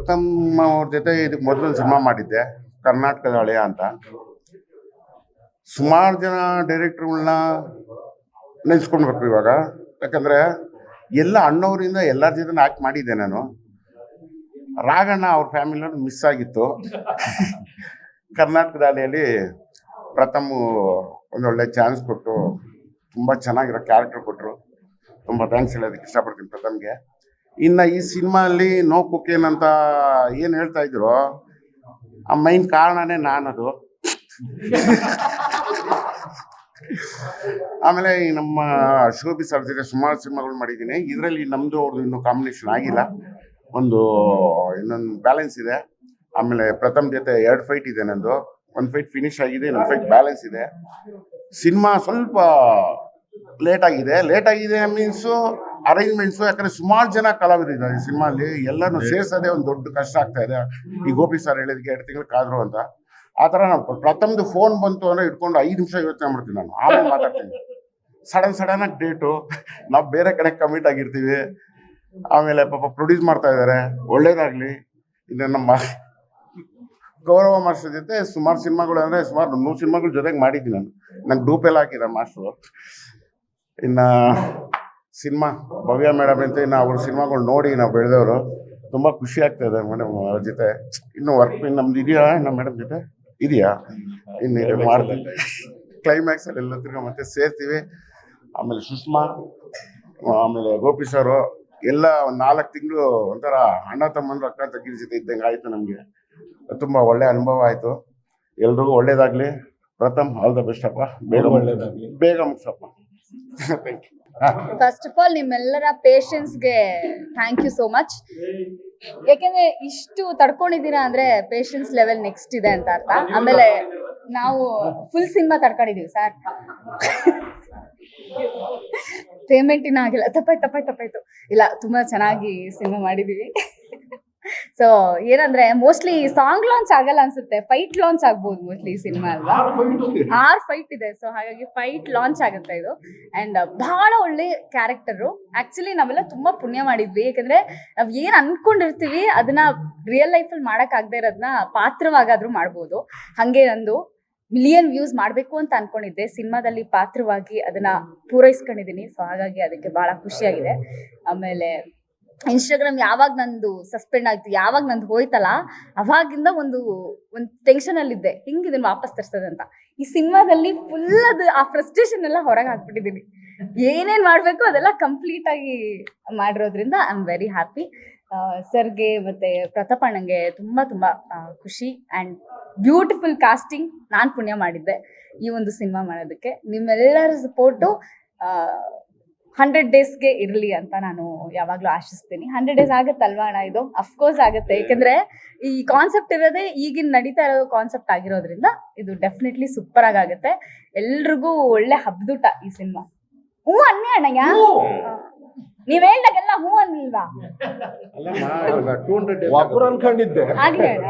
ಪ್ರಥಮ್ ಅವ್ರ ಜೊತೆ ಇದಕ್ಕೆ ಮೊದಲೊಂದು ಸಿನಿಮಾ ಮಾಡಿದ್ದೆ, ಕರ್ನಾಟಕದ ಹಳೆಯ ಅಂತ. ಸುಮಾರು ಜನ ಡೈರೆಕ್ಟರ್ಗಳನ್ನ ನೆನೆಸ್ಕೊಳ್ಬೇಕು ಇವಾಗ. ಯಾಕಂದರೆ ಎಲ್ಲ ಅಣ್ಣವರಿಂದ ಎಲ್ಲರ ಜೊತೆ ಆ್ಯಕ್ಟ್ ಮಾಡಿದ್ದೆ ನಾನು. ರಾಘಣ್ಣ ಅವ್ರ ಫ್ಯಾಮಿಲಿಯವ್ರು ಮಿಸ್ ಆಗಿತ್ತು. ಕರ್ನಾಟಕದ ಹಳೆಯಲ್ಲಿ ಪ್ರಥಮ್ ಒಂದೊಳ್ಳೆ ಚಾನ್ಸ್ ಕೊಟ್ಟು ತುಂಬ ಚೆನ್ನಾಗಿರೋ ಕ್ಯಾರೆಕ್ಟರ್ ಕೊಟ್ಟರು. ತುಂಬ ಥ್ಯಾಂಕ್ಸ್ ಹೇಳೋದಕ್ಕೆ ಇಷ್ಟಪಡ್ತೀನಿ ಪ್ರಥಮ್ಗೆ. ಇನ್ನು ಈ ಸಿನಿಮಾಲ್ಲಿ ನೋ ಕುಕೇನ್ ಅಂತ ಏನು ಹೇಳ್ತಾ ಇದ್ರು, ಆ ಮೈನ್ ಕಾರಣನೇ ನಾನದು. ಆಮೇಲೆ ಈ ನಮ್ಮ ಶೋಭಿ ಸರ್ ಜೊತೆ ಸುಮಾರು ಸಿನಿಮಾಗಳು ಮಾಡಿದ್ದೀನಿ. ಇದರಲ್ಲಿ ನಮ್ಮದು ಅವ್ರದ್ದು ಇನ್ನೂ ಕಾಂಬಿನೇಷನ್ ಆಗಿಲ್ಲ, ಇನ್ನೊಂದು ಬ್ಯಾಲೆನ್ಸ್ ಇದೆ. ಆಮೇಲೆ ಪ್ರಥಮ್ ಜೊತೆ 2 ಫೈಟ್ ಇದೆ ನಂದು. 1 ಫೈಟ್ ಫಿನಿಶ್ ಆಗಿದೆ, ಇನ್ನೊಂದು ಫೈಟ್ ಬ್ಯಾಲೆನ್ಸ್ ಇದೆ. ಸಿನಿಮಾ ಸ್ವಲ್ಪ ಲೇಟ್ ಆಗಿದೆ ಮೀನ್ಸು ಅರೇಂಜ್ಮೆಂಟ್ಸು. ಯಾಕಂದರೆ ಸುಮಾರು ಜನ ಕಲಾವಿದರಿದ್ದಾರೆ ಈ ಸಿನಿಮಾಲಿ, ಎಲ್ಲರೂ ಸೇರಿಸೋದೇ ಒಂದು ದೊಡ್ಡ ಕಷ್ಟ ಆಗ್ತಾ ಇದೆ. ಈ ಗೋಪಿ ಸರ್ ಹೇಳಿದಕ್ಕೆ 2 ತಿಂಗಳು ಕಾದ್ರು ಅಂತ. ಆ ಥರ ನಾವು ಪ್ರಥಮ್ದು ಫೋನ್ ಬಂತು ಅಂದರೆ ಇಟ್ಕೊಂಡು 5 ನಿಮಿಷ ಯೋಚನೆ ಮಾಡ್ತೀನಿ ನಾನು, ಆಮೇಲೆ ಮಾತಾಡ್ತೀನಿ. ಸಡನ್ನಾಗಿ ಡೇಟು, ನಾವು ಬೇರೆ ಕಡೆ ಕಮಿಟ್ ಆಗಿರ್ತೀವಿ. ಆಮೇಲೆ ಪಾಪ ಪ್ರೊಡ್ಯೂಸ್ ಮಾಡ್ತಾ ಇದ್ದಾರೆ, ಒಳ್ಳೇದಾಗಲಿ. ಇದು ನಮ್ಮ ಗೌರವ ಮಾಸ್ಟರ್ ಜೊತೆ ಸುಮಾರು ಸಿನಿಮಾಗಳು ಅಂದರೆ ಸುಮಾರು 100 ಸಿನಿಮಾಗಳ ಜೊತೆಗೆ ಮಾಡಿದ್ದೀನಿ ನಾನು. ನಂಗೆ ಡೂಪೆಲ್ಲ ಹಾಕಿದ ಮಾಸ್ಟ್ರು. ಇನ್ನು ಸಿನಿಮಾ ಭವ್ಯ ಮೇಡಮ್ ಅಂತ ಇನ್ನು ಅವ್ರ ಸಿನಿಮಾಗಳು ನೋಡಿ ನಾವು ಬೆಳೆದವರು. ತುಂಬ ಖುಷಿ ಆಗ್ತಾಯಿದೆ ಮೇಡಮ್ ಅವ್ರ ಜೊತೆ. ಇನ್ನು ವರ್ಕ್ ನಮ್ದು ಇದೆಯಾ ನಮ್ಮ ಮೇಡಮ್ ಜೊತೆ ಇದೆಯಾ, ಇನ್ನು ಮಾಡ್ತೀನಿ. ಕ್ಲೈಮ್ಯಾಕ್ಸಲ್ಲಿ ಎಲ್ಲ ತಿರ್ಗ ಮತ್ತೆ ಸೇರ್ತೀವಿ. ಆಮೇಲೆ ಸುಷ್ಮಾ, ಆಮೇಲೆ ಗೋಪಿ ಸರು ಎಲ್ಲ ಒಂದು 4 ತಿಂಗಳು ಒಂಥರ ಅಣ್ಣ ತಮ್ಮಂದ್ರು ಅಕ್ಕ ತಂಗಿರ ಜೊತೆ ಇದ್ದಂಗೆ ಆಯಿತು. ನಮಗೆ ತುಂಬ ಒಳ್ಳೆ ಅನುಭವ ಆಯಿತು. ಎಲ್ರಿಗೂ ಒಳ್ಳೇದಾಗಲಿ. ಪ್ರಥಮ್ ಆಲ್ ದ ಬೆಸ್ಟ್ ಅಪ್ಪ. ಬೇಗ ಮುಗಿಸಪ್ಪ. Thank you. First of all ನಿಮ್ಮೆಲ್ಲರ ಪೇಷನ್ಸ್ಗೆ ಥ್ಯಾಂಕ್ ಯು ಸೋ ಮಚ್. ಯಾಕೆಂದ್ರೆ ಇಷ್ಟು ತಡ್ಕೊಂಡಿದ್ದೀರಾ ಅಂದ್ರೆ ಪೇಷನ್ಸ್ ಲೆವೆಲ್ ನೆಕ್ಸ್ಟ್ ಇದೆ ಅಂತ ಅರ್ಥ. ಆಮೇಲೆ ನಾವು ಫುಲ್ ಸಿನಿಮಾ ತಡ್ಕೊಂಡಿದೀವಿ ಸರ್. ಪೇಮೆಂಟ್ ಇನ್ನೂ ಆಗಿಲ್ಲ. ತಪ್ಪಾಯ್ತು. ಇಲ್ಲ, ತುಂಬಾ ಚೆನ್ನಾಗಿ ಸಿನಿಮಾ ಮಾಡಿದೀವಿ. ಸೊ ಏನಂದ್ರೆ ಮೋಸ್ಟ್ಲಿ ಸಾಂಗ್ ಲಾಂಚ್ ಆಗಲ್ಲ ಅನ್ಸುತ್ತೆ, ಫೈಟ್ ಲಾಂಚ್ ಆಗ್ಬೋದು ಮೋಸ್ಟ್ಲಿ ಈ ಸಿನಿಮಾ ಅಲ್ವಾ. 6 ಫೈಟ್ ಇದೆ. ಸೊ ಹಾಗಾಗಿ ಫೈಟ್ ಲಾಂಚ್ ಆಗುತ್ತೆ ಇದು. ಅಂಡ್ ಬಹಳ ಒಳ್ಳೆ ಕ್ಯಾರೆಕ್ಟರು. ಆಕ್ಚುಲಿ ನಾವೆಲ್ಲ ತುಂಬಾ ಪುಣ್ಯ ಮಾಡಿದ್ವಿ. ಯಾಕಂದ್ರೆ ನಾವ್ ಏನ್ ಅನ್ಕೊಂಡಿರ್ತೀವಿ ಅದನ್ನ ರಿಯಲ್ ಲೈಫಲ್ಲಿ ಮಾಡಕ್ ಆಗದೆ ಇರೋದನ್ನ ಪಾತ್ರವಾಗಾದ್ರೂ ಮಾಡ್ಬೋದು. ಹಂಗೆ ನಂದು ಮಿಲಿಯನ್ ವ್ಯೂಸ್ ಮಾಡಬೇಕು ಅಂತ ಅನ್ಕೊಂಡಿದ್ದೆ, ಸಿನಿಮಾದಲ್ಲಿ ಪಾತ್ರವಾಗಿ ಅದನ್ನ ಪೂರೈಸ್ಕೊಂಡಿದ್ದೀನಿ. ಸೊ ಹಾಗಾಗಿ ಅದಕ್ಕೆ ಬಹಳ ಖುಷಿಯಾಗಿದೆ. ಆಮೇಲೆ ಇನ್ಸ್ಟಾಗ್ರಾಮ್ ಯಾವಾಗ ನಂದು ಸಸ್ಪೆಂಡ್ ಆಯ್ತು, ಯಾವಾಗ ನಂದು ಹೋಯ್ತಲ್ಲ, ಅವಾಗಿಂದ ಒಂದು ಟೆನ್ಷನ್ ಅಲ್ಲಿದ್ದೆ, ಹಿಂಗ್ ಇದನ್ನ ವಾಪಸ್ ತರ್ಸೋದಂತ. ಈ ಸಿನಿಮಾದಲ್ಲಿ ಫುಲ್ ಅದು ಆ ಫ್ರಸ್ಟ್ರೇಷನ್ ಎಲ್ಲ ಹೊರಗೆ ಹಾಕ್ಬಿಟ್ಟಿದ್ದೀನಿ. ಏನೇನ್ ಮಾಡ್ಬೇಕು ಅದೆಲ್ಲ ಕಂಪ್ಲೀಟ್ ಆಗಿ ಮಾಡಿರೋದ್ರಿಂದ ಐ ಆಮ್ ವೆರಿ ಹ್ಯಾಪಿ. ಸರ್ಗೆ ಮತ್ತೆ ಪ್ರತಾಪ್ ಅಣ್ಣಂಗೆ ತುಂಬಾ ಖುಷಿ. And beautiful casting. ನಾನ್ ಪುಣ್ಯ ಮಾಡಿದ್ದೆ ಈ ಒಂದು ಸಿನಿಮಾ ಮಾಡೋದಕ್ಕೆ. ನಿಮ್ಮೆಲ್ಲರ ಸಪೋರ್ಟು 100 ಡೇಸ್ಗೆ ಇರಲಿ ಅಂತ ನಾನು ಯಾವಾಗ್ಲೂ ಆಶಿಸ್ತೀನಿ. 100 ಡೇಸ್ ಆಗುತ್ತಲ್ವಾ ಅಣ್ಣ? ಇದು ಅಫ್ಕೋರ್ಸ್ ಆಗುತ್ತೆ. ಯಾಕಂದ್ರೆ ಈ ಕಾನ್ಸೆಪ್ಟ್ ಇರೋದೇ ಈಗಿನ ನಡೀತಾ ಇರೋ ಕಾನ್ಸೆಪ್ಟ್ ಆಗಿರೋದ್ರಿಂದ ಇದು ಡೆಫಿನೆಟ್ಲಿ ಸೂಪರ್ ಆಗುತ್ತೆ. ಎಲ್ರಿಗೂ ಒಳ್ಳೆ ಹಬ್ಬದೂಟ ಈ ಸಿನಿಮಾ. ಹೂ ಅನ್ನಿ ಅಣ್ಣಯ್ಯ, ನೀವ್ ಹೇಳ್ದಾಗೆಲ್ಲ ಹೂ ಅನ್ನಿಲ್ವಾ? ಒಬ್ರು ಅನ್ಕೊಂಡಿದ್ದೆ. ಆಗ್ಲಿ ಅಣ್ಣ.